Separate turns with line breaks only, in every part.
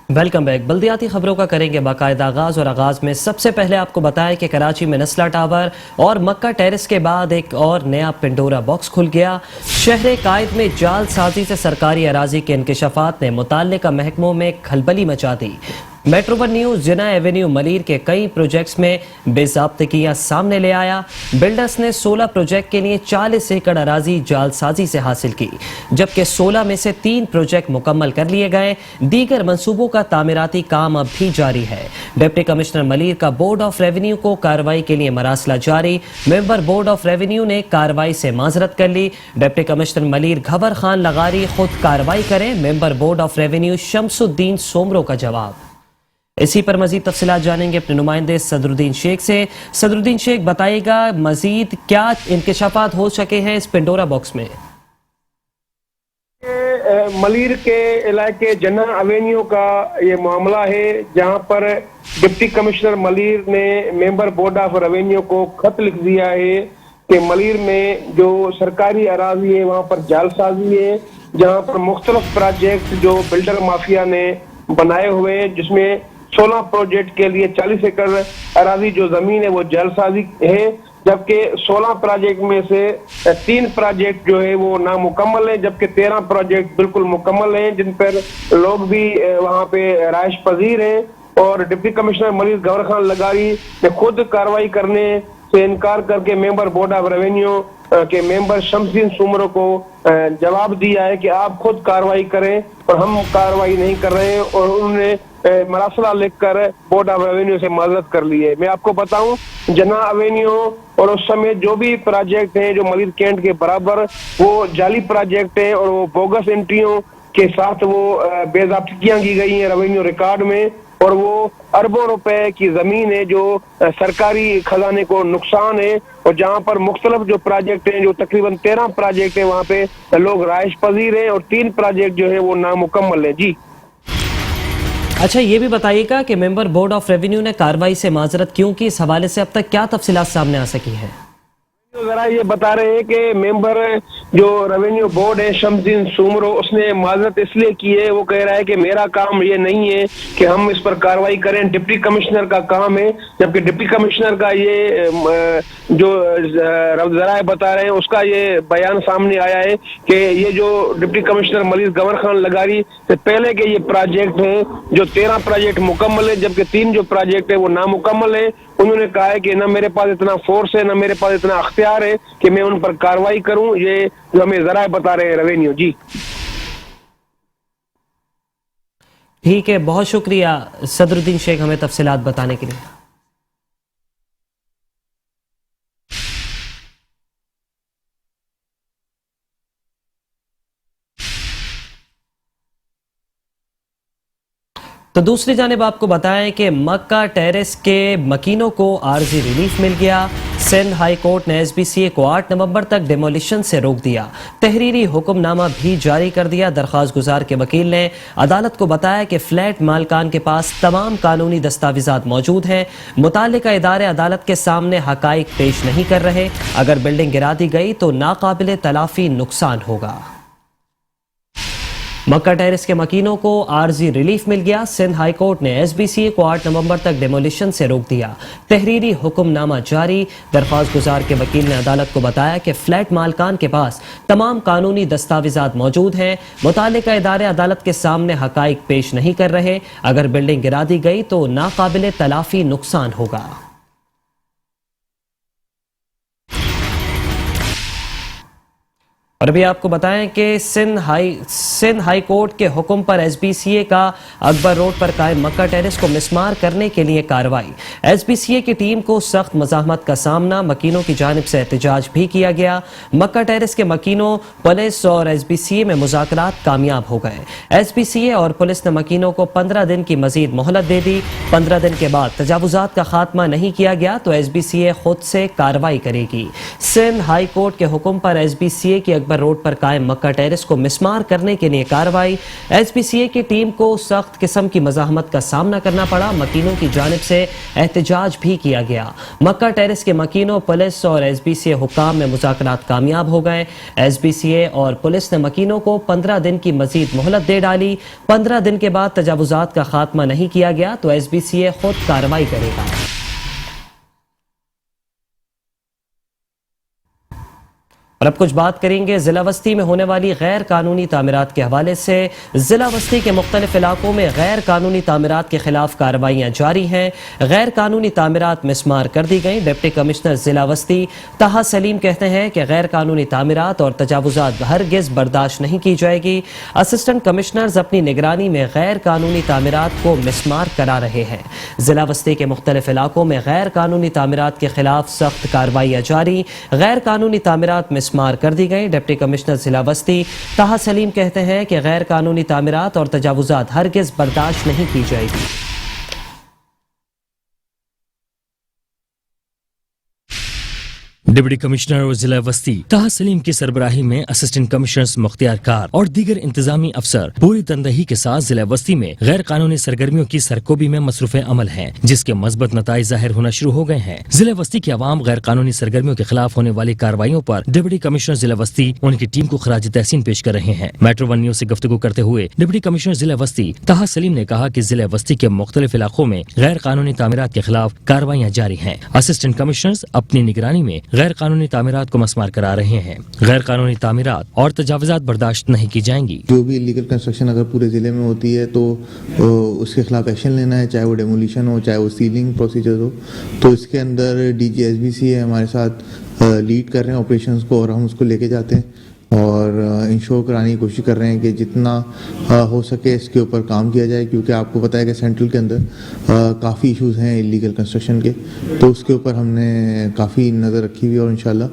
Welcome back. بلدیاتی خبروں کا کریں گے باقاعدہ آغاز، اور آغاز میں سب سے پہلے آپ کو بتائیں کہ کراچی میں نسلہ ٹاور اور مکہ ٹیرس کے بعد ایک اور نیا پنڈورا باکس کھل گیا۔ شہر قائد میں جعل سازی سے سرکاری اراضی کے انکشافات نے متعلقہ محکموں میں کھلبلی مچا دی۔ میٹرو ون نیوز جناح ایونیو ملیر کے کئی پروجیکٹس میں بے ضابطگیاں سامنے لے آیا۔ بلڈرز نے 16 پروجیکٹ کے لیے 40 ایکڑ اراضی جعل سازی سے حاصل کی، جبکہ 16 میں سے 3 پروجیکٹ مکمل کر لیے گئے۔ دیگر منصوبوں کا تعمیراتی کام اب بھی جاری ہے۔ ڈپٹی کمشنر ملیر کا بورڈ آف ریونیو کو کارروائی کے لیے مراسلہ جاری۔ ممبر بورڈ آف ریونیو نے کارروائی سے معذرت کر لی۔ ڈپٹی کمشنر ملیر گھور خان لغاری خود کارروائی کریں، ممبر بورڈ آف ریونیو شمس الدین سومرو کا جواب۔ اسی پر مزید تفصیلات جانیں گے اپنے نمائندے صدر الدین شیخ سے۔ صدر الدین شیخ، بتائیے گا مزید کیا انکشافات ہو سکے ہیں اس پنڈورا باکس میں؟
ملیر کے علاقے جناح ایونیو کا یہ معاملہ ہے، جہاں پر ڈپٹی کمشنر ملیر نے ممبر بورڈ آف ریونیو کو خط لکھ دیا ہے کہ ملیر میں جو سرکاری اراضی ہے وہاں پر جعل سازی ہے، جہاں پر مختلف پروجیکٹ جو بلڈر مافیا نے بنائے ہوئے، جس میں 16 پروجیکٹ کے لیے 40 ایکڑ اراضی جو زمین ہے وہ جعل سازی ہے، جبکہ 16 پروجیکٹ میں سے 3 پروجیکٹ جو ہے وہ نامکمل ہیں، جبکہ 13 پروجیکٹ بالکل مکمل ہیں، جن پر لوگ بھی وہاں پہ رہائش پذیر ہیں۔ اور ڈپٹی کمشنر ملیر گھور خان لغاری نے خود کارروائی کرنے سے انکار کر کے ممبر بورڈ آف ریونیو کے ممبر شمس الدین سومرو کو جواب دیا ہے کہ آپ خود کارروائی کریں اور ہم کارروائی نہیں کر رہے ہیں، اور انہوں نے مراسلہ لکھ کر بورڈ آف ریونیو سے معذرت کر لی ہے۔ میں آپ کو بتاؤں، جناح ایونیو اور اس سمیت جو بھی پروجیکٹ ہیں جو ملیر کینٹ کے برابر، وہ جعلی پروجیکٹ ہیں اور وہ بوگس انٹریوں کے ساتھ وہ بے ضابطگیاں کی گئی ہیں ریونیو ریکارڈ میں، اور وہ اربوں روپے کی زمین ہے جو سرکاری خزانے کو نقصان ہے، اور جہاں پر مختلف جو پروجیکٹ ہیں، جو تقریباً 13 پروجیکٹ ہیں، وہاں پہ لوگ رہائش پذیر ہیں اور 3 پروجیکٹ جو ہیں وہ نامکمل ہیں۔ جی
اچھا، یہ بھی بتائیے گا کہ ممبر بورڈ آف ریونیو نے کارروائی سے معذرت کیوں کی؟ اس حوالے سے اب تک کیا تفصیلات سامنے آ سکی ہیں؟
ذرا یہ بتا رہے ہیں کہ ممبر جو ریونیو بورڈ ہے شمس الدین سومرو، اس نے معذرت اس لیے کی ہے، وہ کہہ رہا ہے کہ میرا کام یہ نہیں ہے کہ ہم اس پر کارروائی کریں، ڈپٹی کمشنر کا کام ہے، جبکہ ڈپٹی کمشنر کا یہ جو ذرائع بتا رہے ہیں اس کا یہ بیان سامنے آیا ہے کہ یہ جو ڈپٹی کمشنر ملیر گھور خان لغاری سے پہلے کے یہ پروجیکٹ ہیں، جو 13 پروجیکٹ مکمل ہیں جبکہ 3 جو پروجیکٹ ہیں وہ نامکمل ہیں، انہوں نے کہا ہے کہ نہ میرے پاس اتنا فورس ہے، نہ میرے پاس اتنا اختیار ہے کہ میں ان پر کارروائی کروں۔ یہ جو ہمیں ذرائع بتا رہے ہیں ریونیو۔ جی
ٹھیک ہے، بہت شکریہ صدر الدین شیخ ہمیں تفصیلات بتانے کے لیے۔ تو دوسری جانب آپ کو بتائیں کہ مکہ ٹیرس کے مکینوں کو عارضی ریلیف مل گیا۔ سندھ ہائی کورٹ نے ایس بی سی اے کو 8 نومبر تک ڈیمولیشن سے روک دیا، تحریری حکم نامہ بھی جاری کر دیا۔ درخواست گزار کے وکیل نے عدالت کو بتایا کہ فلیٹ مالکان کے پاس تمام قانونی دستاویزات موجود ہیں، متعلقہ ادارے عدالت کے سامنے حقائق پیش نہیں کر رہے، اگر بلڈنگ گرا دی گئی تو ناقابل تلافی نقصان ہوگا۔ مکہ ٹیرس کے مکینوں کو عارضی ریلیف مل گیا۔ سندھ ہائی کورٹ نے ایس بی سی اے کو 8 نومبر تک ڈیمولیشن سے روک دیا، تحریری حکم نامہ جاری۔ درخواست گزار کے وکیل نے عدالت کو بتایا کہ فلیٹ مالکان کے پاس تمام قانونی دستاویزات موجود ہیں، متعلقہ ادارے عدالت کے سامنے حقائق پیش نہیں کر رہے، اگر بلڈنگ گرا دی گئی تو ناقابل تلافی نقصان ہوگا۔ اور ابھی آپ کو بتائیں کہ سندھ ہائی کورٹ کے حکم پر ایس بی سی اے کا اکبر روڈ پر قائم مکہ ٹیرس کو مسمار کرنے کے لیے کارروائی۔ ایس بی سی اے کی ٹیم کو سخت مزاحمت کا سامنا، مکینوں کی جانب سے احتجاج بھی کیا گیا۔ مکہ ٹیرس کے مکینوں، پولیس اور ایس بی سی اے میں مذاکرات کامیاب ہو گئے۔ ایس بی سی اے اور پولیس نے مکینوں کو 15 دن کی مزید مہلت دے دی۔ 15 دن کے بعد تجاوزات کا خاتمہ نہیں کیا گیا تو ایس بی سی اے خود سے کارروائی کرے گی۔ سندھ ہائی کورٹ کے حکم پر ایس بی سی اے کی اکبر روڈ پر قائم مکہ ٹیرس کو مسمار کرنے کے لیے کارروائی. SPCA کی ٹیم کو سخت قسم کی مزاحمت کا سامنا کرنا پڑا. مکینوں کی جانب سے احتجاج بھی کیا گیا. مکہ ٹیرس کے مکینوں، پولیس اور SPCA حکام میں مذاکرات کامیاب ہو گئے. SPCA اور پولیس نے مکینوں کو 15 دن کی مزید مہلت دے ڈالی. 15 دن کے بعد تجاوزات کا خاتمہ نہیں کیا گیا تو SPCA خود کارروائی کرے گا. اور اب کچھ بات کریں گے ضلع وسطی میں ہونے والی غیر قانونی تعمیرات کے حوالے سے. ضلع وسطی کے مختلف علاقوں میں غیر قانونی تعمیرات کے خلاف کارروائیاں جاری ہیں. غیر قانونی تعمیرات مسمار کر دی گئیں. ڈپٹی کمشنر ضلع وسطی طاہا سلیم کہتے ہیں کہ غیر قانونی تعمیرات اور تجاوزات ہرگز برداشت نہیں کی جائے گی. اسسٹنٹ کمشنرز اپنی نگرانی میں غیر قانونی تعمیرات کو مسمار کرا رہے ہیں. ضلع وسطی کے مختلف علاقوں میں غیر قانونی تعمیرات کے خلاف سخت کارروائیاں جاری. غیر قانونی تعمیرات مسمار کر دی گئی. ڈپٹی کمشنر ضلع وسطی طاہا سلیم کہتے ہیں کہ غیر قانونی تعمیرات اور تجاوزات ہرگز برداشت نہیں کی جائے گی.
ڈپٹی کمشنر اور ضلع وسطی طاہا سلیم کی سربراہی میں اسسٹنٹ کمشنرز مختار کار اور دیگر انتظامی افسر پوری تندہی کے ساتھ ضلع وسطی میں غیر قانونی سرگرمیوں کی سرکوبی میں مصروف عمل ہیں، جس کے مثبت نتائج ظاہر ہونا شروع ہو گئے ہیں. ضلع وسطی کی عوام غیر قانونی سرگرمیوں کے خلاف ہونے والی کارروائیوں پر ڈپٹی کمشنر ضلع وسطی ان کی ٹیم کو خراج تحسین پیش کر رہے ہیں. میٹرو ون نیوز سے گفتگو کرتے ہوئے ڈپٹی کمشنر ضلع وسطی طاہا سلیم نے کہا کہ ضلع وسطی کے مختلف علاقوں میں غیر قانونی تعمیرات کے خلاف کارروائیاں جاری ہیں. اسسٹنٹ کمشنرز اپنی نگرانی میں غیر قانونی تعمیرات کو مسمار کرا رہے ہیں. غیر قانونی تعمیرات اور تجاوزات برداشت نہیں کی جائیں گی.
جو بھی انلیگل کنسٹرکشن اگر پورے ضلع میں ہوتی ہے تو اس کے خلاف ایکشن لینا ہے، چاہے وہ ڈیمولیشن ہو، چاہے وہ سیلنگ پروسیجر ہو. تو اس کے اندر DG SBCA ہمارے ساتھ لیڈ کر رہے ہیں آپریشنز کو، اور ہم اس کو لے کے جاتے ہیں اور انشور کرانے کی کوشش کر رہے ہیں کہ جتنا ہو سکے اس کے اوپر کام کیا جائے، کیونکہ آپ کو پتہ ہے کہ سینٹرل کے اندر کافی ایشوز ہیں انلیگل کنسٹرکشن کے. تو اس کے اوپر ہم نے کافی نظر رکھی ہوئی اور انشاءاللہ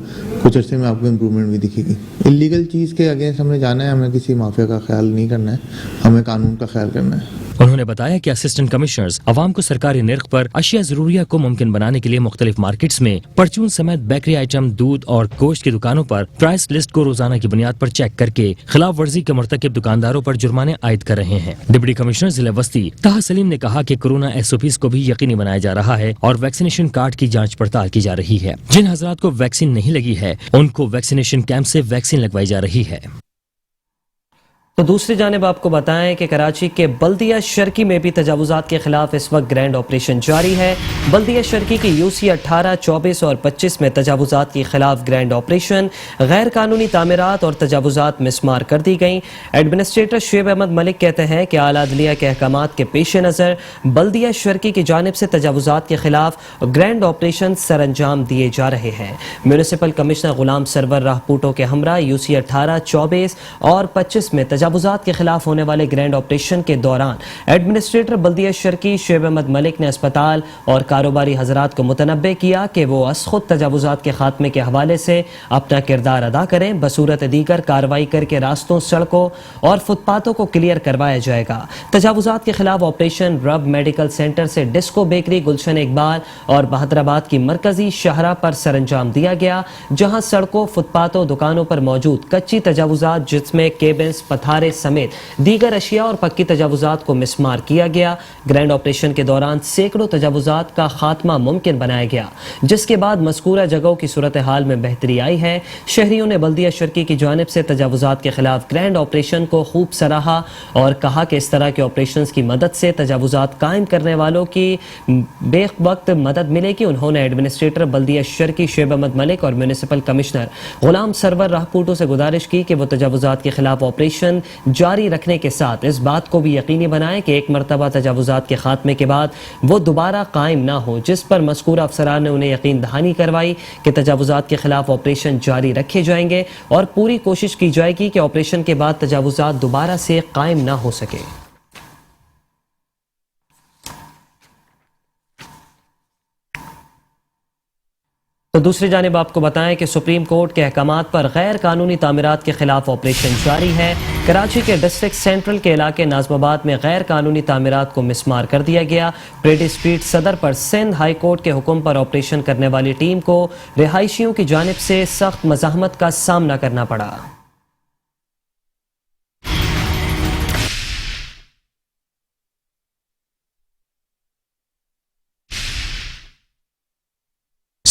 کچھ عرصے میں آپ کو امپرومنٹ بھی دکھے گی. انلیگل چیز کے اگینسٹ ہم نے جانا ہے، ہمیں کسی مافیا کا خیال نہیں کرنا ہے، ہمیں قانون کا خیال کرنا ہے.
انہوں نے بتایا کہ اسسٹنٹ کمشنرز عوام کو سرکاری نرخ پر اشیاء ضروریہ کو ممکن بنانے کے لیے مختلف مارکیٹس میں پرچون سمیت بیکری آئٹم، دودھ اور گوشت کی دکانوں پر پرائس لسٹ کو روزانہ کی بنیاد پر چیک کر کے خلاف ورزی کے مرتکب دکانداروں پر جرمانے عائد کر رہے ہیں. ڈپٹی کمشنر ضلع وسطی طاہا سلیم نے کہا کہ کورونا SOPs کو بھی یقینی بنایا جا رہا ہے اور ویکسینیشن کارڈ کی جانچ پڑتال کی جا رہی ہے. جن حضرات کو ویکسین نہیں لگی ہے ان کو ویکسینیشن کیمپ سے ویکسین لگوائی جا رہی ہے.
تو دوسری جانب آپ کو بتائیں کہ کراچی کے بلدیہ شرکی میں بھی تجاوزات کے خلاف اس وقت گرینڈ آپریشن جاری ہے. بلدیہ شرکی کی UC 18, 24 اور 25 میں تجاوزات کے خلاف گرینڈ آپریشن. غیر قانونی تعمیرات اور تجاوزات مسمار کر دی گئیں. ایڈمنسٹریٹر شعیب احمد ملک کہتے ہیں کہ اعلیٰ عدلیہ کے احکامات کے پیش نظر بلدیہ شرکی کی جانب سے تجاوزات کے خلاف گرینڈ آپریشن سر انجام دیے جا رہے ہیں. میونسپل کمشنر غلام سرور راہپوٹو کے ہمراہ UC 18, 24 اور 25 میں تجاوزات کے خلاف ہونے والے گرینڈ آپریشن کے دوران ایڈمنسٹریٹر بلدیہ شرکی شعیب احمد ملک نے اسپتال اور کاروباری حضرات کو متنبہ کیا کہ وہ از خود تجاوزات کے خاتمے کے حوالے سے اپنا کردار ادا کریں. بصورت دیگر کارروائی کر کے راستوں، سڑکوں اور فٹ پاتھوں کو کلیئر کروایا جائے گا. تجاوزات کے خلاف آپریشن رب میڈیکل سینٹر سے ڈسکو بیکری، گلشن اقبال اور بہادرآباد کی مرکزی شاہراہ پر سر انجام دیا گیا، جہاں سڑکوں، فٹ پاتھوں، دکانوں پر موجود کچی تجاوزات جس میں کیبنز، پتھارے سمیت دیگر اشیاء اور پکی تجاوزات کو مسمار کیا گیا. گرینڈ آپریشن کے دوران سینکڑوں تجاوزات کا خاتمہ ممکن بنایا گیا، جس کے بعد مذکورہ جگہوں کی صورتحال میں بہتری آئی ہے. شہریوں نے بلدیہ شرکی کی جانب سے تجاوزات کے خلاف گرینڈ آپریشن کو خوب سراہا اور کہا کہ اس طرح کے آپریشنز کی مدد سے تجاوزات قائم کرنے والوں کی بے وقت مدد ملے گی. انہوں نے ایڈمنسٹریٹر بلدیہ شرکی شعیب احمد ملک اور میونسپل کمشنر غلام سرور راہپوٹو سے گزارش کی کہ وہ تجاوزات کے خلاف آپریشن جاری رکھنے کے ساتھ اس بات کو بھی یقینی بنائیں کہ ایک مرتبہ تجاوزات کے خاتمے کے بعد وہ دوبارہ قائم نہ ہو، جس پر مذکورہ افسران نے انہیں یقین دہانی کروائی کہ تجاوزات کے خلاف آپریشن جاری رکھے جائیں گے اور پوری کوشش کی جائے گی کہ آپریشن کے بعد تجاوزات دوبارہ سے قائم نہ ہو سکے. تو دوسری جانب آپ کو بتائیں کہ سپریم کورٹ کے احکامات پر غیر قانونی تعمیرات کے خلاف آپریشن جاری ہے. کراچی کے ڈسٹرکٹ سینٹرل کے علاقے ناظم آباد میں غیر قانونی تعمیرات کو مسمار کر دیا گیا. پریڈی اسٹریٹ صدر پر سندھ ہائی کورٹ کے حکم پر آپریشن کرنے والی ٹیم کو رہائشیوں کی جانب سے سخت مزاحمت کا سامنا کرنا پڑا.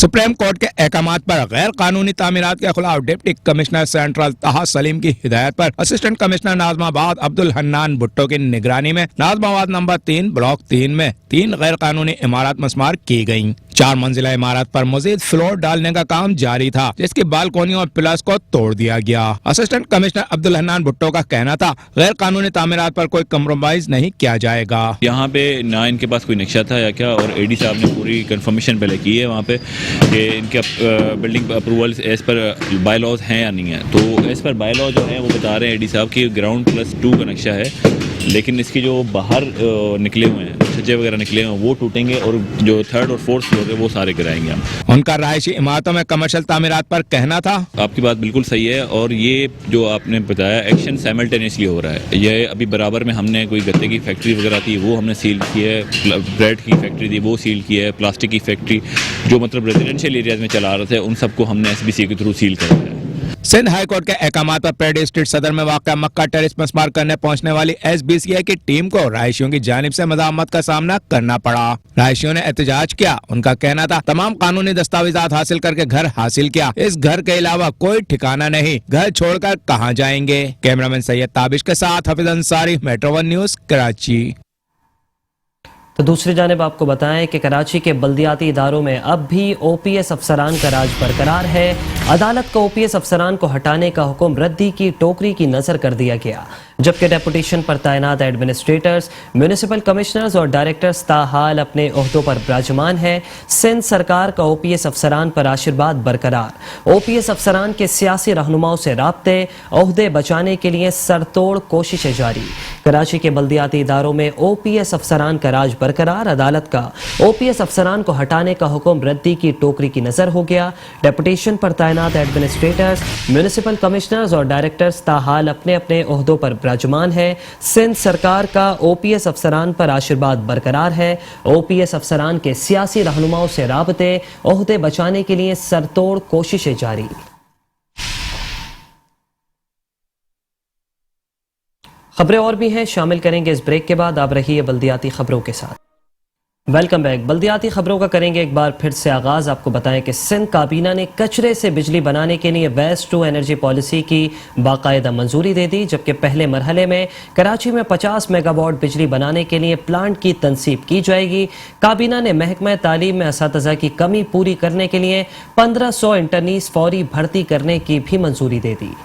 सुप्रीम कोर्ट के अहकामात पर गैर कानूनी तामीरात के खिलाफ डिप्टी कमिश्नर सेंट्रल ताहा सलीम की हिदायत पर असिस्टेंट कमिश्नर नाजमाबाद अब्दुल हन्नान भुट्टो की निगरानी में नाजमाबाद नंबर 3 ब्लॉक 3 में 3 गैर कानूनी इमारत मस्मार की गयी। 4 मंजिला इमारत पर मजीद फ्लोर डालने का काम जारी था, जिसकी बालकोनियों और पिलर्स को तोड़ दिया गया। असिस्टेंट कमिश्नर अब्दुल हन्नान भुट्टो का कहना था गैर कानूनी तामीरात पर कोई कम्प्रोमाइज नहीं किया जाएगा।
यहाँ पे ना इनके पास कोई नक्शा था या क्या, और एडी साहब ने पूरी कंफर्मेशन पहले की है वहाँ पे कि इनके building approval as per bylaws हैं या नहीं है। तो एज पर बाय लॉ जो है वो बता रहे हैं एडी साहब की ग्राउंड +2 का नक्शा है, लेकिन इसकी जो बाहर निकले हुए हैं छज्जे वगैरह निकले हुए हैं वो टूटेंगे और जो 3rd और 4th फ्लोर है वो सारे गिराएंगे हम।
उनका रहायशी इमारतों में कमर्शियल तामीरात पर कहना था।
आपकी बात बिल्कुल सही है, और ये जो आपने बताया एक्शन साइमल्टेनियसली हो रहा है। ये अभी बराबर में हमने कोई गत्ते की फैक्ट्री वगैरह थी वो हमने सील की है, ब्रेड की फैक्ट्री थी वो सील की है, प्लास्टिक की फैक्ट्री जो मतलब रेजिडेंशियल एरियाज में चला रहे थे उन सबको हमने SBC के थ्रू सील कर दिया है।
सिंध हाई कोर्ट के अहकामात पर पेडी स्ट्रीट सदर में वाक़या मक्का टेरेस मस्मार करने पहुंचने वाली SBCI की टीम को रहायशियों की जानिब से मज़ामत का सामना करना पड़ा। रहायशियों ने एहतजाज किया। उनका कहना था तमाम कानूनी दस्तावेजात हासिल करके घर हासिल किया, इस घर के अलावा कोई ठिकाना नहीं, घर छोड़कर कहाँ जाएंगे। कैमरामैन सैयद ताबिश के साथ हफीज अंसारी, मेट्रो 1 न्यूज़, कराची।
तो दूसरी जानिब आपको बताएं कि कराची के बल्दियाती इदारों में अब भी OPS अफसरान का राज बरकरार है। अदालत को OPS अफसरान को हटाने का हुक्म रद्दी की टोकरी की नज़र कर दिया गया, जबकि डेपुटेशन पर तैनात एडमिनिस्ट्रेटर्स, म्यूनिसिपल कमिश्नर्स और डायरेक्टर्स ताहाल अपने ओहदों पर विराजमान है। सिंध सरकार का OPS अफसरान पर आशीर्वाद बरकरार। OPS अफसरान के सियासी रहनुमाओं से राब्ते, ओहदे बचाने के लिए सरतोड़ कोशिशें जारी। कराची के बल्दियाती इदारों में OPS अफसरान का राज बरकरार। अदालत का OPS अफसरान को हटाने का हुक्म रद्दी की टोकरी की नज़र हो गया। डेपुटेशन पर तैनात एडमिनिस्ट्रेटर्स, म्यूनिसिपल कमिश्नर्स और डायरेक्टर्स ताहाल अपने अपने ओहदों पर विराजमान है। सिंध सरकार का OPS अफसरान पर आशीर्वाद बरकरार है। OPS अफसरान के सियासी रहनुमाओं से राबते, ओहदे बचाने के लिए सरतोड़ कोशिशें जारी। खबरें और भी हैं, शामिल करेंगे इस ब्रेक के बाद। आप रहिए बल्दियाती खबरों के साथ। Welcome back. बल्दियाती खबरों का करेंगे एक बार फिर से आगाज। आपको बताएं कि सिंध काबीना ने कचरे से बिजली बनाने के लिए वेस्ट टू एनर्जी पॉलिसी की बाकायदा मंजूरी दे दी, जबकि पहले मरहले में कराची में 50 मेगावाट बिजली बनाने के लिए प्लांट की तनसीब की जाएगी। काबीना ने महकमा तालीम में असातिज़ा की कमी पूरी करने के लिए 1500 इंटरनीस फौरी भर्ती करने की भी मंजूरी दे दी।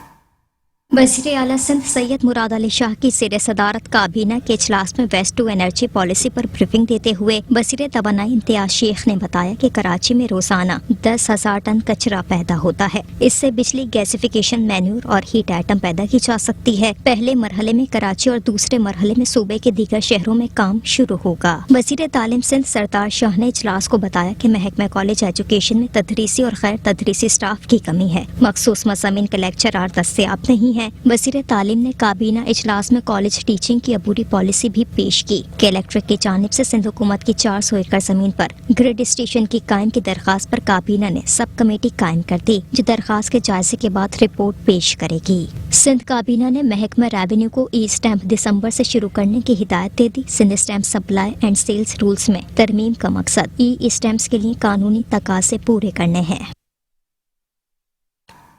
वज़ीर आला सिंध सैयद मुराद अली शाह की ज़ेर सदारत काबीना के इजलास में वेस्ट टू एनर्जी पॉलिसी पर ब्रीफिंग देते हुए वज़ीर तवानाई इम्तियाज शेख ने बताया कि कराची में रोजाना 10,000 टन कचरा पैदा होता है। इससे बिजली, गैसिफिकेशन, मैन्यूर और हीट आइटम पैदा की जा सकती है। पहले मरहले में कराची और दूसरे मरहले में सूबे के दीगर शहरों में काम शुरू होगा। वज़ीर तालीम सिंध सरदार शाह ने इजलास को बताया कि महकमा कॉलेज एजुकेशन में तदरीसी और गैर तदरीसी स्टाफ की कमी है। मखसूस मज़ामीन के लेक्चरार दस्तयाब नहीं है। वज़ीर तालीम ने काबीना इजलास में कॉलेज टीचिंग की अबूरी पॉलिसी भी पेश की। कलेक्ट्रेट की जानिब से सिंध हुकूमत की 400 एकड़ जमीन पर ग्रिड स्टेशन की कायम की दरखास्त पर काबीना ने सब कमेटी कायम कर दी, जो दरखास्त के जायजे के बाद रिपोर्ट पेश करेगी। सिंध काबीना ने महकमा रेवेन्यू को ई स्टैंप दिसंबर से शुरू करने की हिदायत दे दी। Sindh stamp supply and sales rules में तरमीम का मकसद ई स्टैंप्स के लिए कानूनी तकाज़े पूरे करने हैं।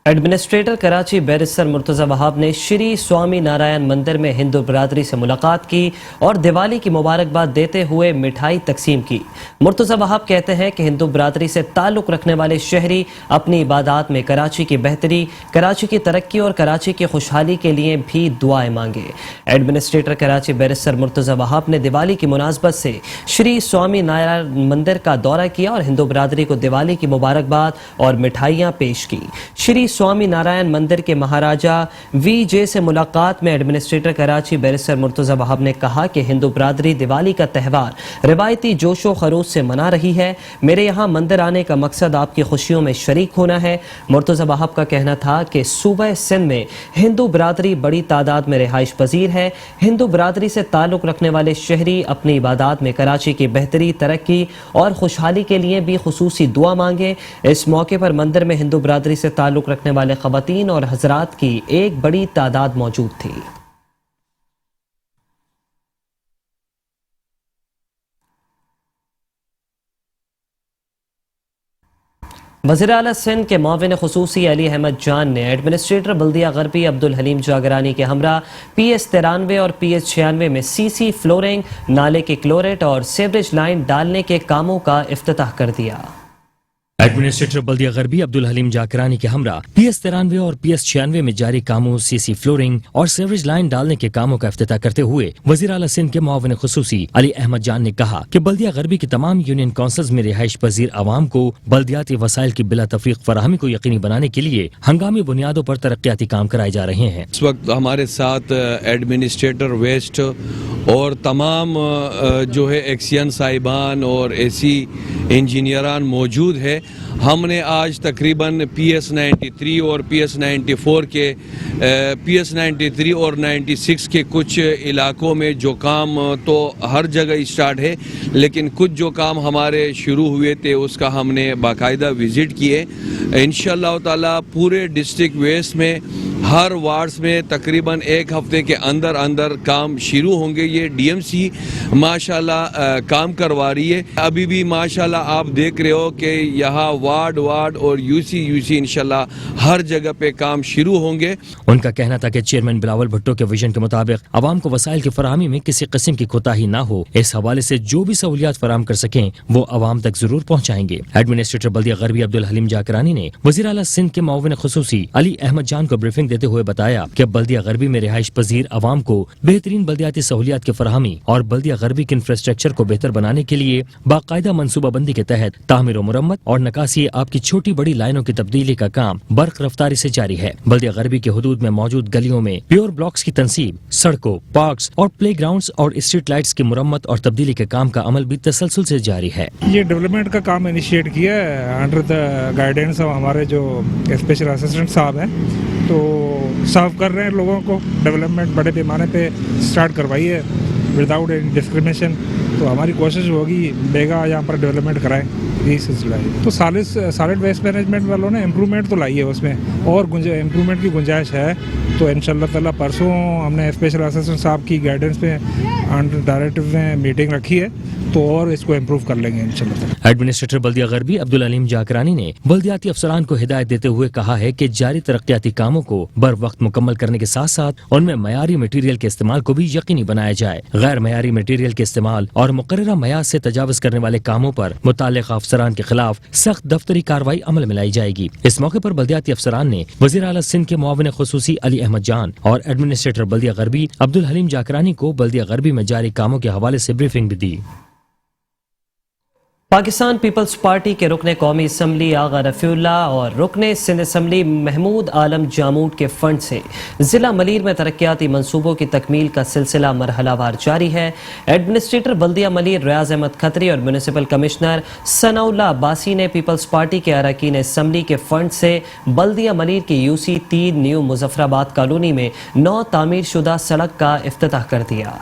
एडमिनिस्ट्रेटर कराची बैरिस्टर मुर्तज़ा वहाब ने श्री स्वामी नारायण मंदिर में हिंदू बरादरी से मुलाकात की और दिवाली की मुबारकबाद देते हुए मिठाई तकसीम की। मुर्तज़ा वहाब कहते हैं कि हिंदू बरादरी से ताल्लुक़ रखने वाले शहरी अपनी इबादत में कराची की बेहतरी, कराची की तरक्की और कराची की खुशहाली के लिए भी दुआएं मांगे। एडमिनिस्ट्रेटर कराची बैरिस्टर मुर्तज़ा वहाब ने दिवाली की मुनासबत से श्री स्वामी नारायण मंदिर का दौरा किया और हिंदू बरादरी को दिवाली की मुबारकबाद और मिठाइयाँ पेश की। श्री स्वामी नारायण मंदिर के महाराजा VJ से मुलाकात में एडमिनिस्ट्रेटर कराची बैरिस्टर मुर्तज़ा वहाब ने कहा कि हिंदू बरादरी दिवाली का त्यौहार रिवायती जोशो खरोश से मना रही है। मेरे यहाँ मंदिर आने का मकसद आपकी खुशियों में शरीक होना है। मुर्तज़ा वहाब का कहना था कि सूबे सिंध में हिंदू बरादरी बड़ी तादाद में रिहाइश पजीर है। हिंदू बरादरी से ताल्लुक़ रखने वाले शहरी अपनी इबादत में कराची की बेहतरी, तरक्की और खुशहाली के लिए भी खुसूसी दुआ मांगे। इस मौके पर मंदिर में हिंदू बरादरी से ताल्लुक़ रखने वाले ख़वातीन और हज़रात की एक बड़ी तादाद मौजूद थी। वज़ीर आला सिंध के मुआविन खुसूसी अली अहमद जान ने एडमिनिस्ट्रेटर बल्दिया गरबी अब्दुल हलीम जागरानी के हमरा PS 93 और PS 96 में CC फ्लोरिंग, नाले की क्लोरेट और सीवरेज लाइन डालने के कामों का इफ्तिताह कर दिया।
एडमिनिस्ट्रेटर बल्दिया गरबी अब्दुल हलीम जाकरानी के हमरा PS 93 और PS 96 में जारी कामों, CC फ्लोरिंग और सीवरेज लाइन डालने के कामों का इफ्तिताह करते हुए वज़ीर आला सिंध के मुआविन खुसूसी अली अहमद जान ने कहा कि बल्दिया गरबी की तमाम यूनियन काउंसिल्स में रिहाइश पजीर आवाम को बल्दियाती वसाइल की बिला तफरीक फराहमी को यकीनी बनाने के लिए हंगामी बुनियादों पर तरक्याती काम कराए जा रहे हैं।
इस वक्त हमारे साथ एडमिनिस्ट्रेटर वेस्ट और तमाम जो है एक्सियन साहिबान और AC इंजीनियरान मौजूद है। हमने आज तकरीबन PS 93 और PS 94 के PS 93 और 96 के कुछ इलाकों में जो काम तो हर जगह स्टार्ट है, लेकिन कुछ जो काम हमारे शुरू हुए थे उसका हमने बाकायदा विज़िट किए। इंशाअल्लाह ताला पूरे डिस्ट्रिक्ट वेस्ट में हर वार्ड्स में तकरीबन एक हफ्ते के अंदर अंदर काम शुरू होंगे। ये DMC माशाल्लाह काम करवा रही है। अभी भी माशाल्लाह आप देख रहे हो कि यहाँ वार्ड और UC इंशाल्लाह हर जगह पे काम शुरू होंगे।
उनका कहना था कि चेयरमैन बिलावल भुट्टो के विजन के मुताबिक आवाम को वसाइल की फराहमी में किसी किस्म की कोताही न हो, इस हवाले से जो भी सहूलियात फराहम कर सकें वो आवाम तक जरूर पहुँचाएंगे। एडमिनिस्ट्रेटर बल्दिया गरबी अब्दुल हलीम जाकरानी ने वज़ीर आला सिंध के मुआविन खुसूसी अली अहमद जान को ब्रीफिंग देते हुए बताया कि बल्दिया गरबी में रिहाइश पजीर आवाम को बेहतरीन बल्दियाती सहूलियात की फराहमी और बल्दिया गरबी के इंफ्रास्ट्रक्चर को बेहतर बनाने के लिए बाकायदा मनसूबाबंदी के तहत तामीर और मुरम्मत और नकासी आपकी छोटी बड़ी लाइनों की तब्दीली का काम बर्क रफ्तारी से जारी है। बल्दिया गरबी के हुदूद में मौजूद गलियों में प्योर ब्लॉक्स की तंसीब, सड़कों, पार्क्स और प्ले ग्राउंड्स और स्ट्रीट लाइट्स की मुरम्मत और तब्दीली के काम का अमल भी तसलसल से जारी है।
ये डेवलपमेंट का काम इनिशिएट किया है अंडर द गाइडेंस ऑफ हमारे जो स्पेशल असिस्टेंट साहब हैं, तो सर्व कर रहे हैं लोगों को। डेवलपमेंट बड़े पैमाने पे स्टार्ट करवाई है विदाउट एनी डिस्क्रिमिनेशन। तो हमारी कोशिश होगी बेगा यहाँ पर डेवलपमेंट कराएं, यही सिलसिला है। तो सॉलिड वेस्ट मैनेजमेंट वालों ने इम्प्रूवमेंट तो लाई है उसमें, और इम्प्रूवमेंट की गुंजाइश है। तो इंशाल्लाह ताला परसों हमने स्पेशल असिस्टेंट साहब की गाइडेंस में अंडर डायरेक्टिव में मीटिंग रखी है, तो और इसको इम्प्रूव कर लेंगे इंशाल्लाह।
एडमिनिस्ट्रेटर बल्दिया गरबी अब्दुल हलीम जाकरानी ने बल्दियाती अफसरान को हिदायत देते हुए कहा है कि जारी तरक्याती कामों को बर वक्त मुकम्मल करने के साथ साथ उनमें मयारी मटीरियल के इस्तेमाल को भी यकीनी बनाया जाए। गैर मयारी मटीरियल के इस्तेमाल और मुकर्ररा मयार से तजावुज करने वाले कामों पर मुताल्लिक़ अफसरान के खिलाफ सख्त दफ्तरी कार्रवाई अमल में लाई जाएगी। इस मौके पर बल्दियाती अफसरान ने वज़ीर आला सिंध के मुआविन खुसूसी अली अहमद जान और एडमिनिस्ट्रेटर बल्दिया गरबी अब्दुल हलीम जाकरानी को बल्दिया गरबी में जारी कामों के हवाले से ब्रीफिंग भी दी।
पाकिस्तान पीपल्स पार्टी के रुकने कौमी असम्बली आगा रफ़ीउल्लाह और रुकने सिंध असम्बली महमूद आलम जामूद के फंड से ज़िला मलीर में तरक्याती मंसूबों की तकमील का सिलसिला मरहलावार जारी है। एडमिनिस्ट्रेटर बल्दिया मलीर रियाज अहमद खत्री और म्यूनिसिपल कमिश्नर सनाउल्लाह अब्बासी ने पीपल्स पार्टी के अरकान असम्बली के फंड से बल्दिया मलीर की UC 3 न्यू मुजफ्फराबाद कॉलोनी में 9 तामीर शुदा सड़क का इफ्तिताह कर दिया।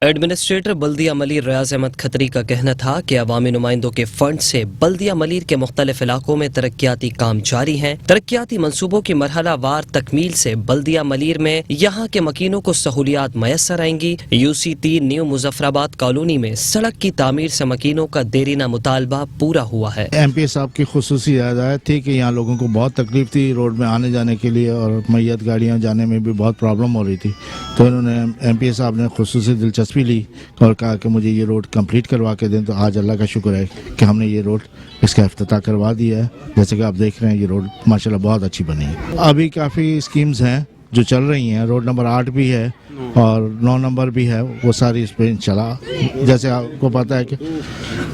एडमिनिस्ट्रेटर बल्दिया मलीर रियाज अहमद खत्री का कहना था कि अवामी नुमाइंदों के फंड से बल्दिया मलीर के मुख्तलिफ इलाकों में तरक्याती काम जारी हैं। तरक्याती मंसूबों की मरहलावार तकमील से बल्दिया मलीर में यहाँ के मकीनों को सहूलियात मैसर आएंगी। UC 3 न्यू मुजफ्फराबाद कॉलोनी में सड़क की तामीर से मकीनों का देरीना मुतालबा पूरा हुआ है।
MP साहब की खुसूसी हिदायत थी कि यहाँ लोगों को बहुत तकलीफ थी रोड में आने जाने के लिए, और मैयत गाड़ियाँ जाने में भी बहुत प्रॉब्लम हो रही थी। तो इन्होंने MP साहब ने खुसूसी दिलचस्पी ली और कहा कि मुझे ये रोड कंप्लीट करवा के दें। तो आज अल्लाह का शुक्र है कि हमने ये रोड इसका इफ्तिताह करवा दिया है। जैसे कि आप देख रहे हैं ये रोड माशाल्लाह बहुत अच्छी बनी है। अभी काफ़ी स्कीम्स हैं जो चल रही हैं। रोड नंबर 8 भी है और 9 नंबर भी है, वो सारी इस पर चला। जैसे आपको पता है कि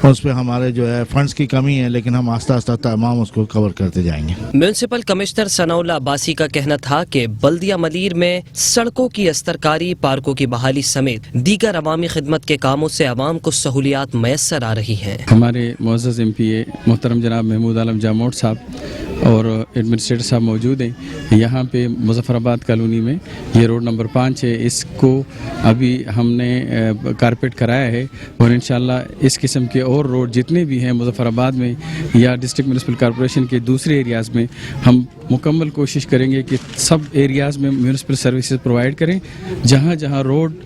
उस पर हमारे जो है फंड्स की कमी है, लेकिन हम आस्ता आस्ता तमाम उसको कवर करते जाएंगे।
म्यूनिसिपल कमिश्नर सनाउल्लाह अब्बासी का कहना था कि बल्दिया मलीर में सड़कों की अस्तरकारी, पार्कों की बहाली समेत दीगर अवामी खिदमत के कामों से अवाम को सहूलियात मैसर आ रही हैं।
हमारे मुअज़्ज़ज़ MPA मोहतरम जनाब महमूद आलम जामोद साहब और एडमिनिस्ट्रेटर साहब मौजूद हैं। यहाँ पे मुजफ्फराबाद कॉलोनी में ये रोड नंबर 5 है, इसको अभी हमने कारपेट कराया है और इंशाल्लाह इस किस्म के और रोड जितने भी हैं मुजफ्फराबाद में या डिस्ट्रिक्ट म्यूनिसिपल कॉर्पोरेशन के दूसरे एरियाज़ में हम मुकम्मल कोशिश करेंगे कि सब एरियाज़ में म्यूनिसिपल सर्विसेज प्रोवाइड करें, जहाँ जहाँ रोड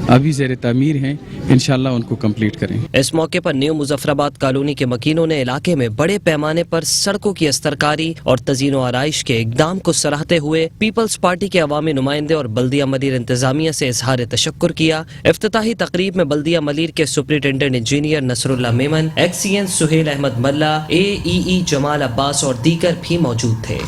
अभी ज़ेर तामीर हैं इंशाल्लाह उनको कंप्लीट करें।
इस मौके पर न्यू मुजफ्फराबाद कॉलोनी के मकीनों ने इलाके में बड़े पैमाने पर सड़कों की अस्तरकारी और तज़ीन व आराइश के इक़दाम को सराहते हुए पीपल्स पार्टी के अवामी नुमाइंदे और बल्दिया मलीर इंतजामिया से इजहार तशक्कुर किया। इफ्तिताही तकरीब में बल्दिया मलीर के superintendent engineer Nasrullah Memon, XEN Suhail Ahmed Malla, AEE Jamal Abbas और दीगर भी मौजूद थे।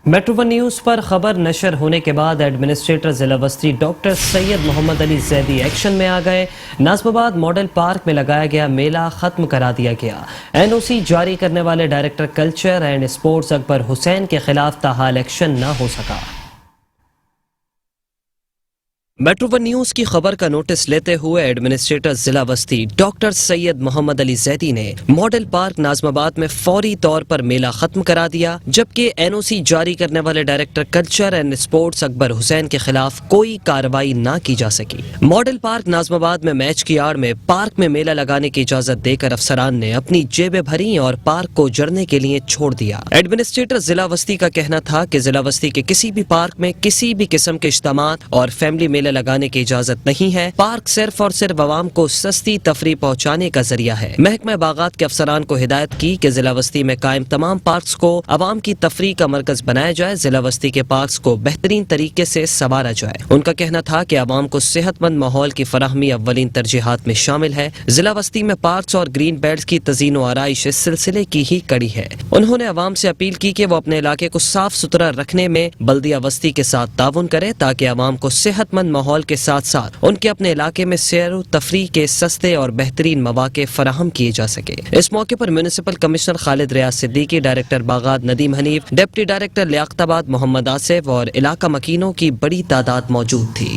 मेट्रो वन न्यूज़ पर खबर नशर होने के बाद एडमिनिस्ट्रेटर जिला वस्ती डॉक्टर सैयद मोहम्मद अली जैदी एक्शन में आ गए। नाज़माबाद मॉडल पार्क में लगाया गया मेला खत्म करा दिया गया। NOC जारी करने वाले director culture and sports Akbar Hussain के खिलाफ ताहाल एक्शन न हो सका। मेट्रो वन न्यूज़ की खबर का नोटिस लेते हुए एडमिनिस्ट्रेटर जिला वस्ती डॉक्टर सैयद मोहम्मद अली जैदी ने मॉडल पार्क नाज़माबाद में फौरी तौर पर मेला खत्म करा दिया, जबकि NOC जारी करने वाले director culture and sports Akbar Hussain के खिलाफ कोई कार्रवाई न की जा सकी। मॉडल पार्क नाज़माबाद में मैच की आड़ में पार्क में मेला लगाने की इजाजत देकर अफसरान ने अपनी जेबें भरी और पार्क को जड़ने के लिए छोड़ दिया। एडमिनिस्ट्रेटर जिला वस्ती का कहना था कि जिला वस्ती के किसी भी पार्क में किसी भी किस्म के इज्तिमात और फैमिली मेला लगाने की इजाजत नहीं है। पार्क सिर्फ और सिर्फ आवाम को सस्ती तफरी पहुंचाने का जरिया है। महकमा बागात के अफसरान को हिदायत की कि जिला वस्ती में कायम तमाम पार्क्स को आवाम की तफरी का मरकज बनाया जाए, जिला वस्ती के पार्क्स को बेहतरीन तरीके से संवारा जाए। उनका कहना था कि आवाम को सेहतमंद माहौल की फराहमी अव्वलीन तरजीहात में शामिल है। जिला वस्ती में पार्क्स और ग्रीन बेल्ट की तज़ीन व आराइश इस सिलसिले की ही कड़ी है। उन्होंने आवाम से अपील की कि वो अपने इलाके को साफ सुथरा रखने में बल्दिया वस्ती के साथ ताउन करे, ताकि आवाम को सेहतमंद माहौल के साथ साथ उनके अपने इलाके में सैर व तफरीह के सस्ते और बेहतरीन मौके फराहम किए जा सके। इस मौके पर municipal commissioner Khalid Riaz Siddiqui, director बागात नदीम हनीफ, डिप्टी डायरेक्टर लियाकताबाद मोहम्मद आसिफ और इलाका मकीनों की बड़ी तादाद मौजूद थी।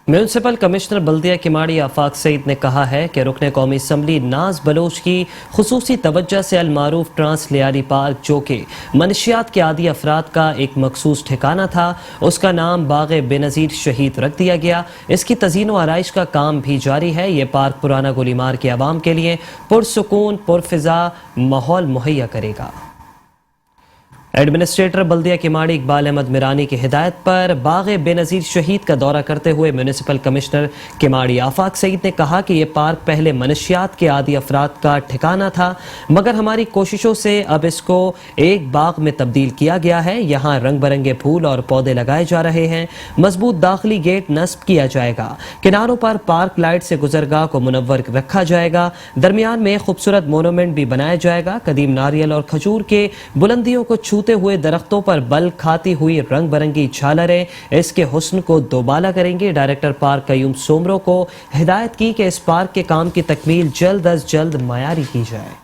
म्यूनसिपल कमिश्नर बल्दिया किमाड़ी आफाक सईद ने कहा है कि रुकने कौमी असम्बली नाज बलोच की खुसूसी तवज्जो से अलमारूफ ट्रांस लियारी पार्क, जो कि मनशियात के आदी अफराद का एक मखसूस ठिकाना था, उसका नाम बाग़े बेनज़ीर शहीद रख दिया गया। इसकी तज़ीन व आराइश का काम भी जारी है। ये पार्क पुराना गोलीमार के आवाम के लिए पुरसुकून पुरफिजा माहौल मुहैया करेगा। एडमिनिस्ट्रेटर बल्दिया किमाड़ी इकबाल अहमद मिरानी की हिदायत पर बाग़े बेनज़ीर शहीद का दौरा करते हुए म्युनिसिपल कमिश्नर किमाड़ी आफाक सईद ने कहा कि यह पार्क पहले मनशियात के आदी अफराद का ठिकाना था, मगर हमारी कोशिशों से अब इसको एक बाग में तब्दील किया गया है। यहाँ रंग बिरंगे फूल और पौधे लगाए जा रहे हैं। मजबूत दाखिली गेट नस्ब किया जाएगा। किनारों पर पार्क लाइट से गुजरगाह को मुनव्वर रखा जाएगा। दरमियान में खूबसूरत मोनूमेंट भी बनाया जाएगा। कदीम नारियल और खजूर के बुलंदियों को छूते हुए दरख्तों पर बल खाती हुई रंग बिरंगी झालरें इसके हुस्न को दोबाला करेंगे। डायरेक्टर पार्क कयूम सोमरो को हिदायत की कि इस पार्क के काम की तकमील जल्द अज जल्द मयारी की जाए।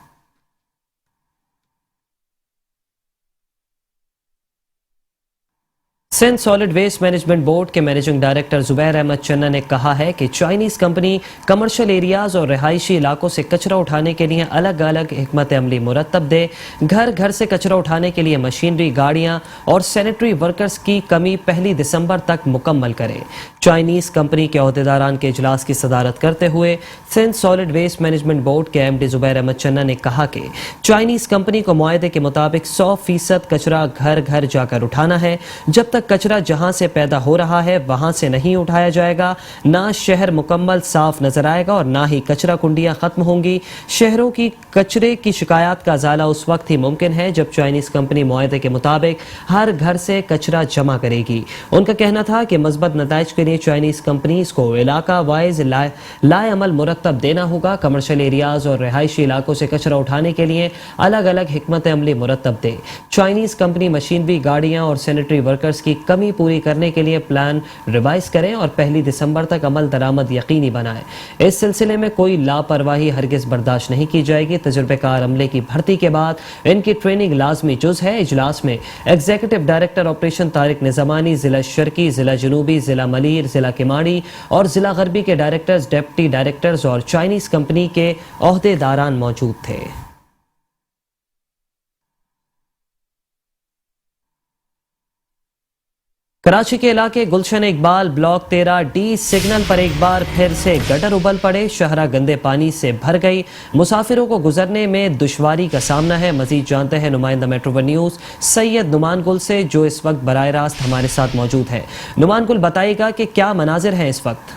Sindh solid waste management board के मैनेजिंग डायरेक्टर जुबैर अहमद चन्ना ने कहा है कि चाइनीज कंपनी कमर्शियल एरियाज और रिहायशी इलाकों से कचरा उठाने के लिए अलग अलग हिकमत अमली मुरतब दे। घर घर से कचरा उठाने के लिए मशीनरी, गाड़ियां और सैनिटरी वर्कर्स की कमी 1 दिसंबर तक मुकम्मल करे। चाइनीज कंपनी के अहदेदारान के इजलास की सदारत करते हुए Sindh solid waste management board के MD जुबैर अहमद चन्ना ने कहा कि चाइनीज कंपनी को मुआहदे के मुताबिक 100% कचरा घर घर जाकर उठाना है। जब तक कचरा जहां से पैदा हो रहा है वहां से नहीं उठाया जाएगा, ना शहर मुकम्मल साफ नजर आएगा और ना ही कचरा कुंडियां खत्म होंगी। शहरों की कचरे की शिकायत का अजाला उस वक्त ही मुमकिन है जब चाइनीज कंपनी मुआहदे के मुताबिक हर घर से कचरा जमा करेगी। उनका कहना था कि मज़बूत नताइज के लिए चाइनीज कंपनीज को इलाका वाइज लाए अमल मुरतब देना होगा। कमर्शियल एरियाज और रिहायशी इलाकों से कचरा उठाने के लिए अलग अलग हिकमत अमली मुरतब दे। चाइनीज कंपनी मशीनरी, गाड़ियां और सैनिटरी वर्कर्स की कमी पूरी करने के लिए प्लान रिवाइज करें और 1 दिसंबर तक अमल दरामद यकीनी बनाएं। इस सिलसिले में कोई लापरवाही हरगिज बर्दाश्त नहीं की जाएगी। तजुर्बेकार अमले की भर्ती के बाद इनकी ट्रेनिंग लाजमी जुज है। इजलास में एग्जीक्यूटिव डायरेक्टर ऑपरेशन तारिक निजामानी, जिला शर्की, जिला जनूबी, जिला मलीर, जिला किमाड़ी और जिला गरबी के डायरेक्टर्स, डिप्टी डायरेक्टर्स और चाइनीज कंपनी के अहदेदारान मौजूद थे। कराची के इलाके गुलशन इकबाल ब्लॉक 13D सिग्नल पर एक बार फिर से गटर उबल पड़े। शहरा गंदे पानी से भर गई। मुसाफिरों को गुजरने में दुश्वारी का सामना है। मजीद जानते हैं नुमाइंदा metro one news Syed Noman Gul से, जो इस वक्त बराह रास्त हमारे साथ मौजूद है। नुमान गुल, बताइएगा कि क्या मनाजिर हैं इस वक्त।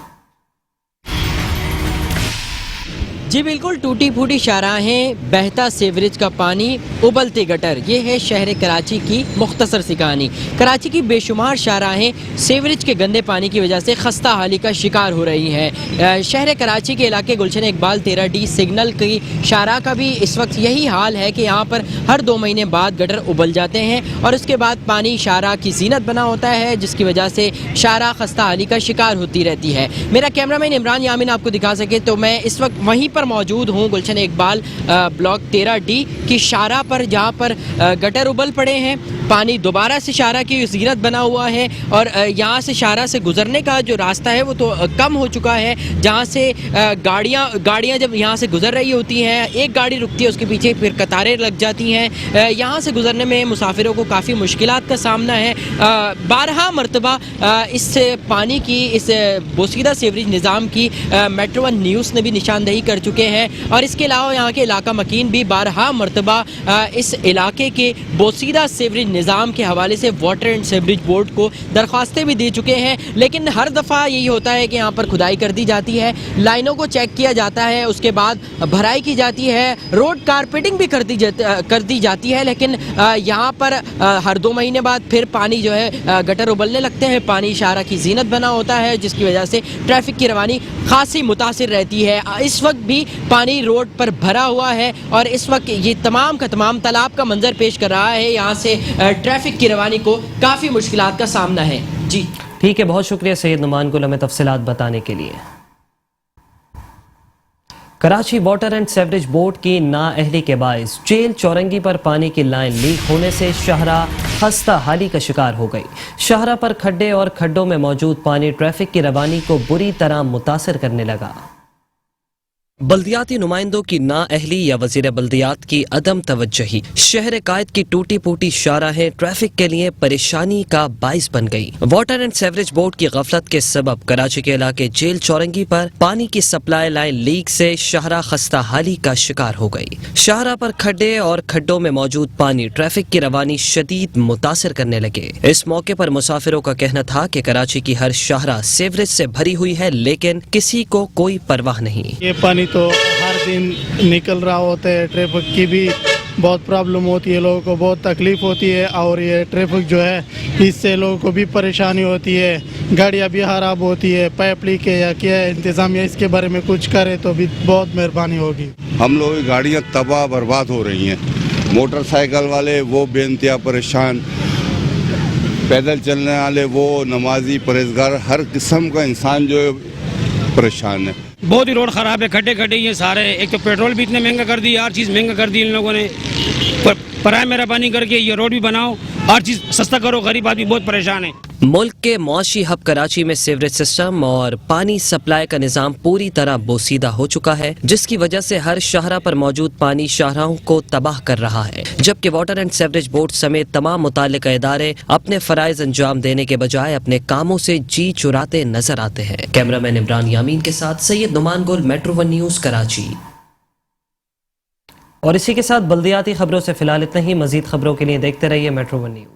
जी बिल्कुल, टूटी फूटी शाहराहें, बहता सीवरेज का पानी, उबलते गटर, ये है शहर कराची की मुख्तसर सी कहानी। कराची की बेशुमार शाहराहें सीवरेज के गंदे पानी की वजह से खस्ता हाली का शिकार हो रही हैं। शहर कराची के इलाके गुलशन इकबाल 13D सिग्नल की शाहराह का भी इस वक्त यही हाल है कि यहाँ पर हर 2 महीने बाद गटर उबल जाते हैं और उसके बाद पानी शाहराह की जीनत बना होता है, जिसकी वजह से शाहराह खस्ता हाली का शिकार होती रहती है। मेरा कैमरामैन इमरान यामीन आपको दिखा सके तो मैं इस वक्त वहीं पर मौजूद हूँ गुलशन इकबाल ब्लॉक 13D की शाहराह पर, जहाँ पर गटर उबल पड़े हैं। पानी दोबारा से शाहराह की जीनत बना हुआ है और यहाँ से शाहराह से गुजरने का जो रास्ता है वो तो कम हो चुका है। जहाँ से गाड़ियाँ जब यहाँ से गुजर रही होती हैं, एक गाड़ी रुकती है, उसके पीछे फिर कतारें लग जाती हैं। यहाँ से गुजरने में मुसाफिरों को काफ़ी मुश्किलात का सामना है। 12 मरतबा इस पानी की, इस बोसीदा सीवरेज निज़ाम की मेट्रो वन न्यूज़ ने भी निशानदही कर चुके हैं और इसके अलावा यहाँ के इलाका मकीन भी 12 मरतबा इस इलाके के बोसीदा सीवरेज निज़ाम के हवाले से वाटर एंड सीवरेज बोर्ड को दरख्वास्तें भी दे चुके हैं, लेकिन हर दफ़ा यही होता है कि यहाँ पर खुदाई कर दी जाती है, लाइनों को चेक किया जाता है, उसके बाद भराई की जाती है, रोड कारपेटिंग भी कर दी जाती है, लेकिन यहाँ पर हर 2 महीने बाद फिर पानी जो है गटर उबलने लगते हैं। पानी शाहराह की जीनत बना होता है, जिसकी वजह से ट्रैफिक की रवानी खासी मुतासिर रहती है। इस वक्त भी पानी रोड पर भरा हुआ है और इस वक्त ये तमाम का तमाम तालाब का मंजर पेश कर रहा है। यहाँ से ट्रैफिक की रवानी को काफ़ी मुश्किलात का सामना है। जी
ठीक है, बहुत शुक्रिया सैयद नुमान गुल हमें तफसीलात बताने के लिए। Karachi water and sewerage board की नाअहली के बायस जेल चौरंगी पर पानी की लाइन लीक होने से शाहराह खस्ता हाली का शिकार हो गई। शाहराह पर खड्डे और खड्डों में मौजूद पानी ट्रैफिक की रवानी को बुरी तरह मुतासिर करने लगा। बल्दियाती नुमाइंदों की नाअहली या वजीर बल्दियात की अदम तवज्जही शहर कायद की टूटी फूटी शाहराहें ट्रैफिक के लिए परेशानी का बाइस बन गई। वाटर एंड सीवरेज बोर्ड की गफलत के सबब कराची के इलाके जेल चौरंगी पर पानी की सप्लाई लाइन लीक से शाहराह खस्ता हाली का शिकार हो गई। शाहराह पर खड्डे और खड्डों में मौजूद पानी ट्रैफिक की रवानी शदीद मुतासिर करने लगे। इस मौके पर मुसाफिरों का कहना था कि कराची की हर शाहराह सीवरेज से भरी हुई है, लेकिन किसी को कोई परवाह नहीं।
ये पानी तो हर दिन निकल रहा होता है, ट्रैफिक की भी बहुत प्रॉब्लम होती है, लोगों को बहुत तकलीफ होती है और ये ट्रैफिक जो है इससे लोगों को भी परेशानी होती है, गाड़ियाँ भी खराब होती है। पाइप लीक है या क्या है, इंतज़ामिया इसके बारे में कुछ करे तो भी बहुत मेहरबानी होगी।
हम लोग की गाड़ियाँ तबाह बर्बाद हो रही हैं, मोटरसाइकिल वाले वो बेइंतहा परेशान, पैदल चलने वाले वो नमाजी परहेजगार, हर किस्म का इंसान जो है परेशान है।
बहुत ही रोड ख़राब है, खड्डे खड्डे ये सारे। एक तो पेट्रोल भी इतने महंगा कर दी, हर चीज़ महंगा कर दी इन लोगों ने। पराए मेहरबानी करके ये रोड भी बनाओ, हर चीज़ सस्ता करो, गरीब आदमी बहुत परेशान है।
मुल्क के मौशी हब कराची में सीवरेज सिस्टम और पानी सप्लाई का निज़ाम पूरी तरह बोसीदा हो चुका है, जिसकी वजह से हर शाहराह पर मौजूद पानी शाहराहों को तबाह कर रहा है, जबकि वाटर एंड सीवरेज बोर्ड समेत तमाम मुताल्लिका इदारे अपने फराइज अंजाम देने के बजाय अपने कामों से जी चुराते नजर आते हैं। कैमरामैन इमरान यामीन के साथ सैयद नुमान गुल, मेट्रो वन न्यूज़ कराची। और इसी के साथ बल्दियाती खबरों से फिलहाल इतना ही। मजीद खबरों के लिए देखते रहिए मेट्रो वन न्यूज़।